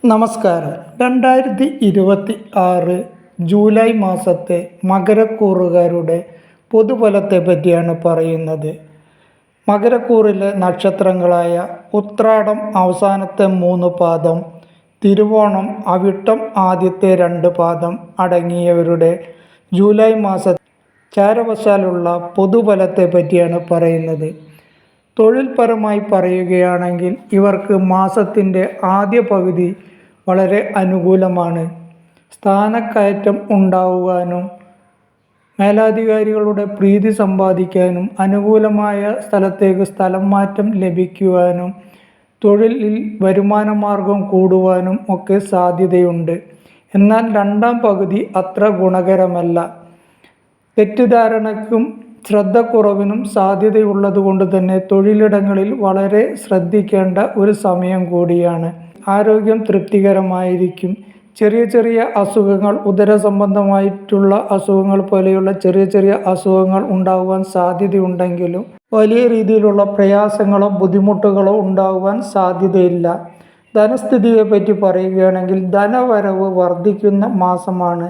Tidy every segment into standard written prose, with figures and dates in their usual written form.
നമസ്കാരം. 2026 ജൂലൈ മാസത്തെ മകരക്കൂറുകാരുടെ പൊതുഫലത്തെ പറ്റിയാണ് പറയുന്നത്. മകരക്കൂറിലെ നക്ഷത്രങ്ങളായ ഉത്രാടം അവസാനത്തെ 3 പാദം, തിരുവോണം, അവിട്ടം ആദ്യത്തെ 2 പാദം അടങ്ങിയവരുടെ ജൂലൈ മാസ ചാരവശാലുള്ള പൊതുഫലത്തെ പറ്റിയാണ് പറയുന്നത്. തൊഴിൽപരമായി പറയുകയാണെങ്കിൽ ഇവർക്ക് മാസത്തിൻ്റെ ആദ്യ പകുതി വളരെ അനുകൂലമാണ്. സ്ഥാനക്കയറ്റം ഉണ്ടാകുവാനും മേലധികാരികളുടെ പ്രീതി സമ്പാദിക്കാനും അനുകൂലമായ സ്ഥലത്തേക്ക് സ്ഥലം മാറ്റം ലഭിക്കുവാനും തൊഴിലിൽ വരുമാന മാർഗം കൂടുവാനും ഒക്കെ സാധ്യതയുണ്ട്. എന്നാൽ രണ്ടാം പകുതി അത്ര ഗുണകരമല്ല. തെറ്റിദ്ധാരണയ്ക്കും ശ്രദ്ധക്കുറവിനും സാധ്യതയുള്ളതുകൊണ്ട് തന്നെ തൊഴിലിടങ്ങളിൽ വളരെ ശ്രദ്ധിക്കേണ്ട ഒരു സമയം കൂടിയാണ്. ആരോഗ്യം തൃപ്തികരമായിരിക്കും. ചെറിയ ചെറിയ അസുഖങ്ങൾ, ഉദര സംബന്ധമായിട്ടുള്ള അസുഖങ്ങൾ പോലെയുള്ള ചെറിയ ചെറിയ അസുഖങ്ങൾ ഉണ്ടാകുവാൻ സാധ്യതയുണ്ടെങ്കിലും വലിയ രീതിയിലുള്ള പ്രയാസങ്ങളോ ബുദ്ധിമുട്ടുകളോ ഉണ്ടാകുവാൻ സാധ്യതയില്ല. ധനസ്ഥിതിയെ പറ്റി പറയുകയാണെങ്കിൽ ധനവരവ് വർദ്ധിക്കുന്ന മാസമാണ്.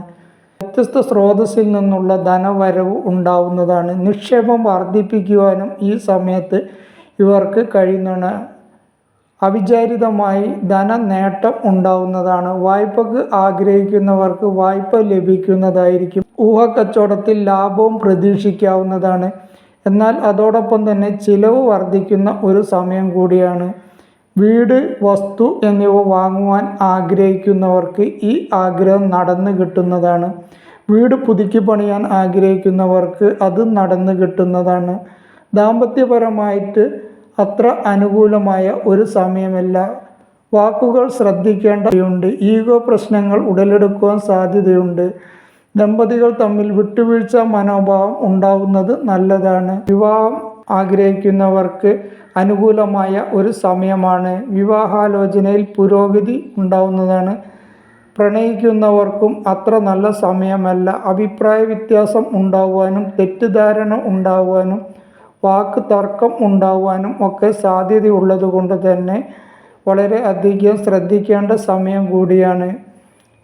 വ്യത്യസ്ത സ്രോതസ്സിൽ നിന്നുള്ള ധനവരവ് ഉണ്ടാവുന്നതാണ്. നിക്ഷേപം വർദ്ധിപ്പിക്കുവാനും ഈ സമയത്ത് ഇവർക്ക് കഴിയുന്നതാണ്. അവിചാരിതമായി ധനനേട്ടം ഉണ്ടാവുന്നതാണ്. വായ്പക്ക് ആഗ്രഹിക്കുന്നവർക്ക് വായ്പ ലഭിക്കുന്നതായിരിക്കും. ഊഹക്കച്ചവടത്തിൽ ലാഭവും പ്രതീക്ഷിക്കാവുന്നതാണ്. എന്നാൽ അതോടൊപ്പം തന്നെ ചിലവ് വർദ്ധിക്കുന്ന ഒരു സമയം കൂടിയാണ്. വീട്, വസ്തു എന്നിവ വാങ്ങുവാൻ ആഗ്രഹിക്കുന്നവർക്ക് ഈ ആഗ്രഹം നടന്നു കിട്ടുന്നതാണ്. വീട് പുതുക്കി പണിയാൻ ആഗ്രഹിക്കുന്നവർക്ക് അത് നടന്നു കിട്ടുന്നതാണ്. ദാമ്പത്യപരമായിട്ട് അത്ര അനുകൂലമായ ഒരു സമയമല്ല. വാക്കുകൾ ശ്രദ്ധിക്കേണ്ടതുണ്ട്. ഈഗോ പ്രശ്നങ്ങൾ ഉടലെടുക്കുവാൻ സാധ്യതയുണ്ട്. ദമ്പതികൾ തമ്മിൽ വിട്ടുവീഴ്ച മനോഭാവം ഉണ്ടാവുന്നത് നല്ലതാണ്. വിവാഹം ആഗ്രഹിക്കുന്നവർക്ക് അനുകൂലമായ ഒരു സമയമാണ്. വിവാഹാലോചനയിൽ പുരോഗതി ഉണ്ടാവുന്നതാണ്. പ്രണയിക്കുന്നവർക്കും അത്ര നല്ല സമയമല്ല. അഭിപ്രായ വ്യത്യാസം ഉണ്ടാകുവാനും തെറ്റിദ്ധാരണ ഉണ്ടാകുവാനും വാക്ക് തർക്കം ഉണ്ടാകുവാനും ഒക്കെ സാധ്യതയുള്ളത് കൊണ്ട് തന്നെ വളരെ അധികം ശ്രദ്ധിക്കേണ്ട സമയം കൂടിയാണ്.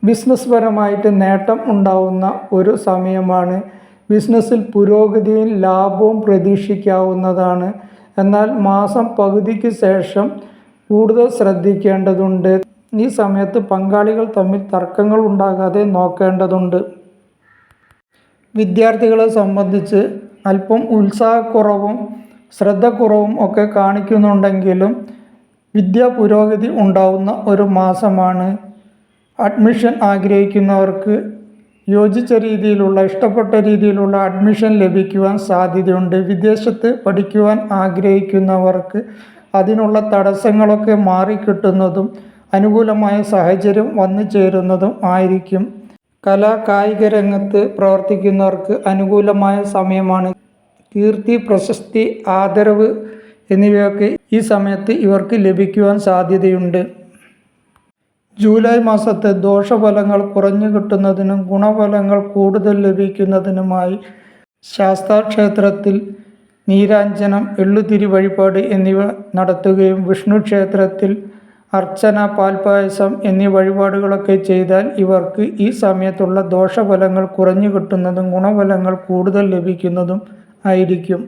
ബിസിനസ് പരമായിട്ട് നേട്ടം ഉണ്ടാവുന്ന ഒരു സമയമാണ്. ബിസിനസ്സിൽ പുരോഗതിയും ലാഭവും പ്രതീക്ഷിക്കാവുന്നതാണ്. എന്നാൽ മാസം പകുതിക്ക് ശേഷം കൂടുതൽ ശ്രദ്ധിക്കേണ്ടതുണ്ട്. ഈ സമയത്ത് പങ്കാളികൾ തമ്മിൽ തർക്കങ്ങൾ ഉണ്ടാകാതെ നോക്കേണ്ടതുണ്ട്. വിദ്യാർത്ഥികളെ സംബന്ധിച്ച് അല്പം ഉത്സാഹക്കുറവും ശ്രദ്ധക്കുറവും ഒക്കെ കാണിക്കുന്നുണ്ടെങ്കിലും വിദ്യാ പുരോഗതി ഉണ്ടാവുന്ന ഒരു മാസമാണ്. അഡ്മിഷൻ ആഗ്രഹിക്കുന്നവർക്ക് യോജിച്ച രീതിയിലുള്ള ഇഷ്ടപ്പെട്ട രീതിയിലുള്ള അഡ്മിഷൻ ലഭിക്കുവാൻ സാധ്യതയുണ്ട്. വിദേശത്ത് പഠിക്കുവാൻ ആഗ്രഹിക്കുന്നവർക്ക് അതിനുള്ള തടസ്സങ്ങളൊക്കെ മാറിക്കിട്ടുന്നതും അനുകൂലമായ സാഹചര്യം വന്നു ചേരുന്നതും ആയിരിക്കും. കലാ കായിക രംഗത്ത് പ്രവർത്തിക്കുന്നവർക്ക് അനുകൂലമായ സമയമാണ്. കീർത്തി, പ്രശസ്തി, ആദരവ് എന്നിവയൊക്കെ ഈ സമയത്ത് ഇവർക്ക് ലഭിക്കുവാൻ സാധ്യതയുണ്ട്. ജൂലൈ മാസത്തെ ദോഷഫലങ്ങൾ കുറഞ്ഞു കിട്ടുന്നതിനും ഗുണഫലങ്ങൾ കൂടുതൽ ലഭിക്കുന്നതിനുമായി ശാസ്താക്ഷേത്രത്തിൽ നീരാഞ്ജനം, എള്ളുതിരി വഴിപാട് എന്നിവ നടത്തുകയും വിഷ്ണു ക്ഷേത്രത്തിൽ അർച്ചന, പാൽപ്പായസം എന്നീ വഴിപാടുകളൊക്കെ ചെയ്താൽ ഇവർക്ക് ഈ സമയത്തുള്ള ദോഷഫലങ്ങൾ കുറഞ്ഞു കിട്ടുന്നതും ഗുണഫലങ്ങൾ കൂടുതൽ ലഭിക്കുന്നതും ആയിരിക്കും.